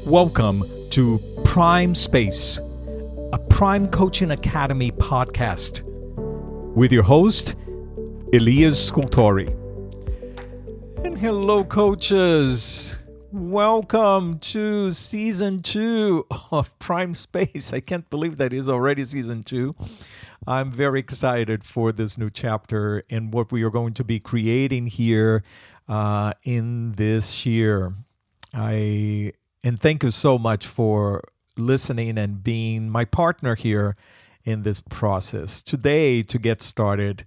Welcome to Prime Space, a Prime Coaching Academy podcast with your host, Elias Scultori. And hello, coaches. Welcome to Season 2 of Prime Space. I can't believe that is already Season 2. I'm very excited for this new chapter and what we are going to be creating here in this year. And thank you so much for listening and being my partner here in this process. Today, to get started,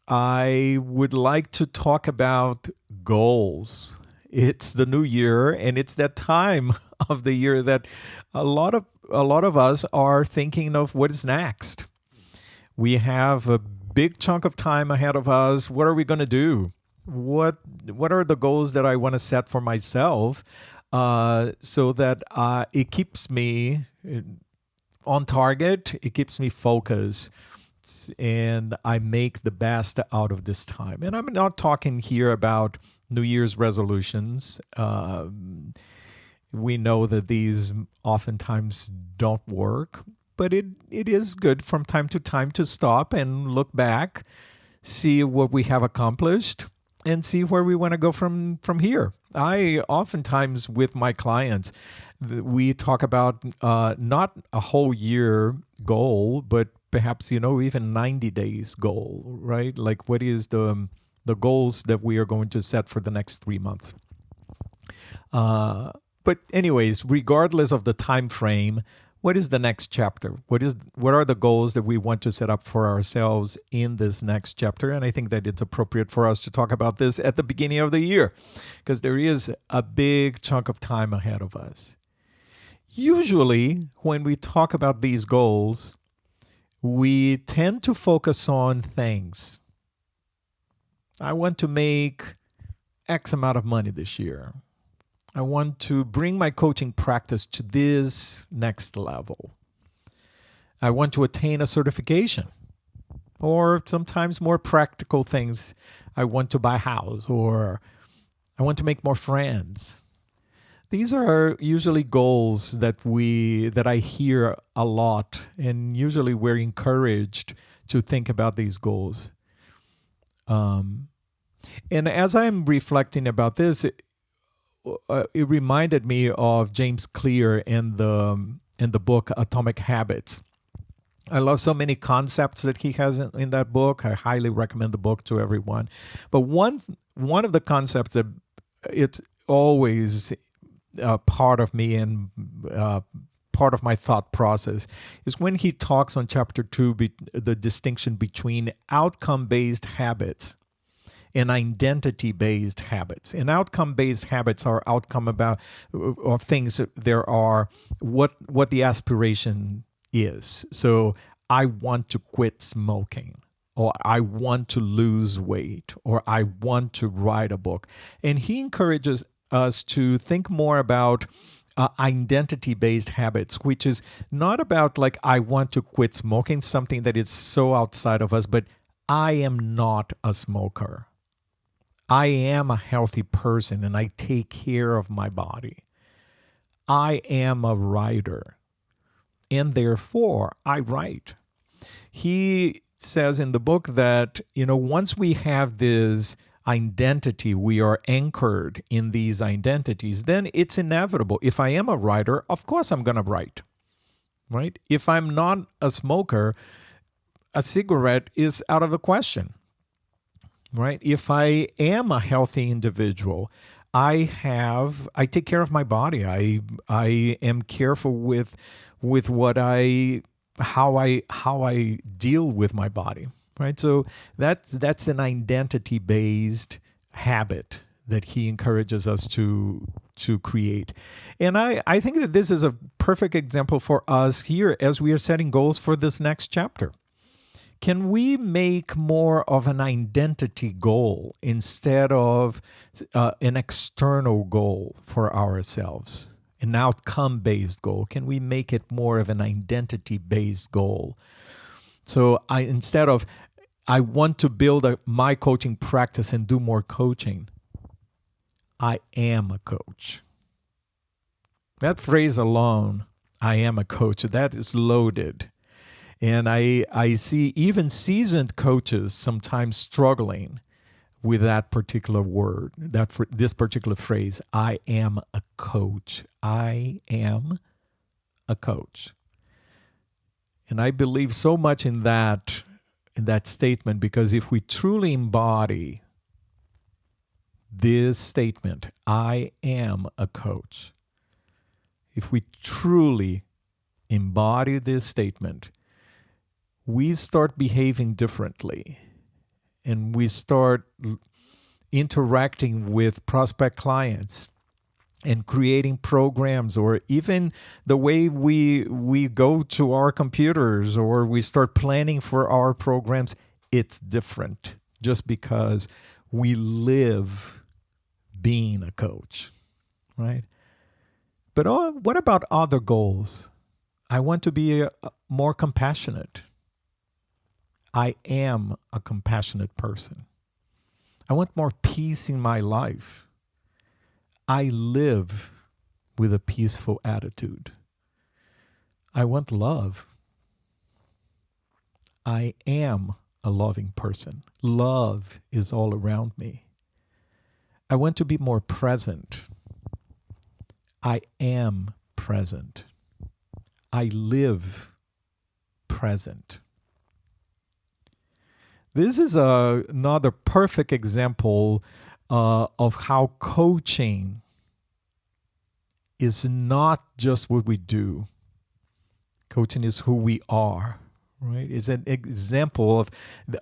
I would like to talk about goals. It's the new year, and it's that time of the year that a lot of us are thinking of what is next. We have a big chunk of time ahead of us. What are we going to do? What are the goals that I want to set for myself? So that it keeps me on target, it keeps me focused, and I make the best out of this time. And I'm not talking here about New Year's resolutions. We know that these oftentimes don't work, but it is good from time to time to stop and look back, see what we have accomplished, and see where we want to go from here. I oftentimes with my clients, we talk about not a whole year goal, but perhaps, even 90 days goal, right? Like what is the goals that we are going to set for the next 3 months? But anyways, regardless of the time frame, what is the next chapter? What are the goals that we want to set up for ourselves in this next chapter? And I think that it's appropriate for us to talk about this at the beginning of the year, because there is a big chunk of time ahead of us. Usually, when we talk about these goals, we tend to focus on things. I want to make X amount of money this year. I want to bring my coaching practice to this next level. I want to attain a certification, or sometimes more practical things. I want to buy a house, or I want to make more friends. These are usually goals that I hear a lot, and usually we're encouraged to think about these goals. And as I'm reflecting about this, it reminded me of James Clear in the book Atomic Habits. I love so many concepts that he has in that book. I highly recommend the book to everyone. But one of the concepts that it's always part of me and part of my thought process is when he talks on chapter 2, the distinction between outcome-based habits and identity-based habits. And outcome-based habits are outcome of things. There are what the aspiration is. So I want to quit smoking, or I want to lose weight, or I want to write a book. And he encourages us to think more about identity-based habits, which is not about like I want to quit smoking, something that is so outside of us, but I am not a smoker. I am a healthy person and I take care of my body. I am a writer, and therefore I write. He says in the book that, once we have this identity, we are anchored in these identities, then it's inevitable. If I am a writer, of course I'm going to write, right? If I'm not a smoker, a cigarette is out of the question. Right? If I am a healthy individual, I take care of my body. I am careful with how I deal with my body. Right? So that's an identity-based habit that he encourages us to create. And I think that this is a perfect example for us here as we are setting goals for this next chapter. Can we make more of an identity goal instead of an external goal for ourselves, an outcome-based goal? Can we make it more of an identity-based goal? So instead of I want to build my coaching practice and do more coaching, I am a coach. That phrase alone, I am a coach, that is loaded. And I see even seasoned coaches sometimes struggling with that particular word, this particular phrase, I am a coach. I am a coach. And I believe so much in that statement, because if we truly embody this statement, I am a coach, if we truly embody this statement, we start behaving differently, and we start interacting with prospect clients and creating programs, or even the way we go to our computers, or we start planning for our programs. It's different just because we live being a coach, right? But what about other goals? I want to be more compassionate. I am a compassionate person. I want more peace in my life. I live with a peaceful attitude. I want love. I am a loving person. Love is all around me. I want to be more present. I am present. I live present. This is another perfect example of how coaching is not just what we do. Coaching is who we are, right? It's an example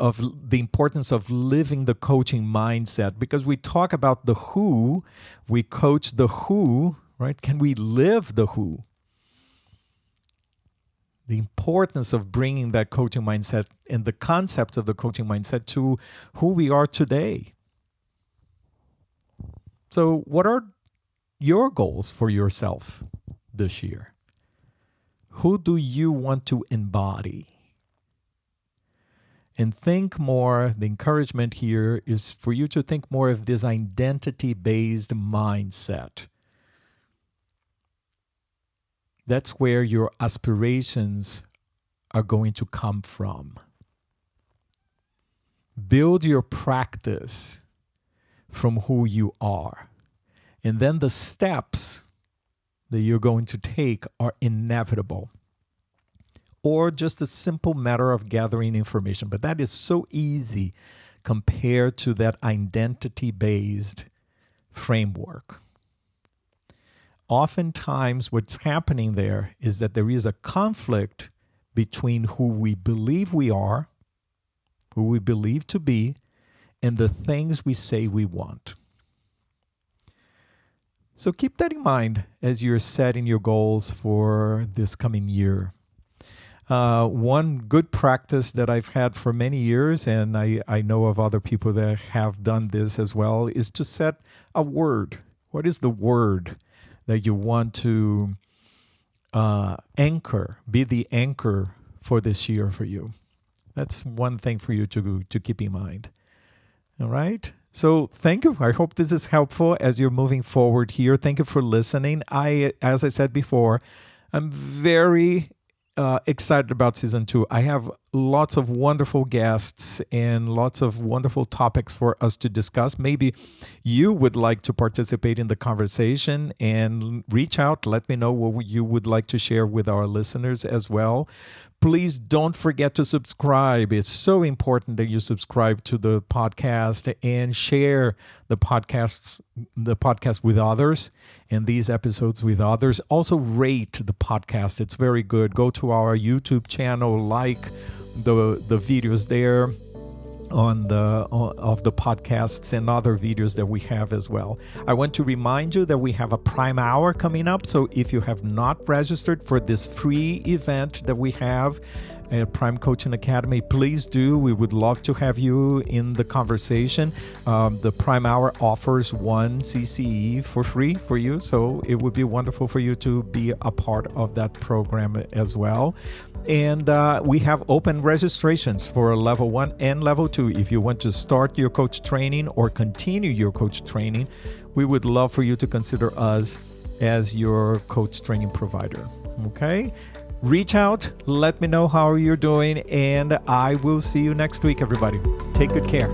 of the importance of living the coaching mindset, because we talk about the who, we coach the who, right? Can we live the who? The importance of bringing that coaching mindset and the concepts of the coaching mindset to who we are today. So what are your goals for yourself this year? Who do you want to embody? And think more, the encouragement here is for you to think more of this identity-based mindset. That's where your aspirations are going to come from. Build your practice from who you are. And then the steps that you're going to take are inevitable. Or just a simple matter of gathering information. But that is so easy compared to that identity-based framework. Oftentimes, what's happening there is that there is a conflict between who we believe we are, who we believe to be, and the things we say we want. So keep that in mind as you're setting your goals for this coming year. One good practice that I've had for many years, and I know of other people that have done this as well, is to set a word. What is the word that you want to anchor, be the anchor for this year for you? That's one thing for you to keep in mind. All right? So thank you. I hope this is helpful as you're moving forward here. Thank you for listening. As I said before, I'm very excited about season 2. I have lots of wonderful guests and lots of wonderful topics for us to discuss. Maybe you would like to participate in the conversation and reach out. Let me know what you would like to share with our listeners as well. Please don't forget to subscribe. It's so important that you subscribe to the podcast and share the podcast with others and these episodes with others. Also rate the podcast. It's very good. Go to our YouTube channel, like the videos there of the podcasts and other videos that we have as well. I want to remind you that we have a Prime Hour coming up. So if you have not registered for this free event that we have at Prime Coaching Academy, please do. We would love to have you in the conversation. The Prime Hour offers 1 CCE for free for you. So it would be wonderful for you to be a part of that program as well. And we have open registrations for level 1 and level 2. If you want to start your coach training or continue your coach training, we would love for you to consider us as your coach training provider. Okay? Reach out, let me know how you're doing, and I will see you next week, everybody. Take good care.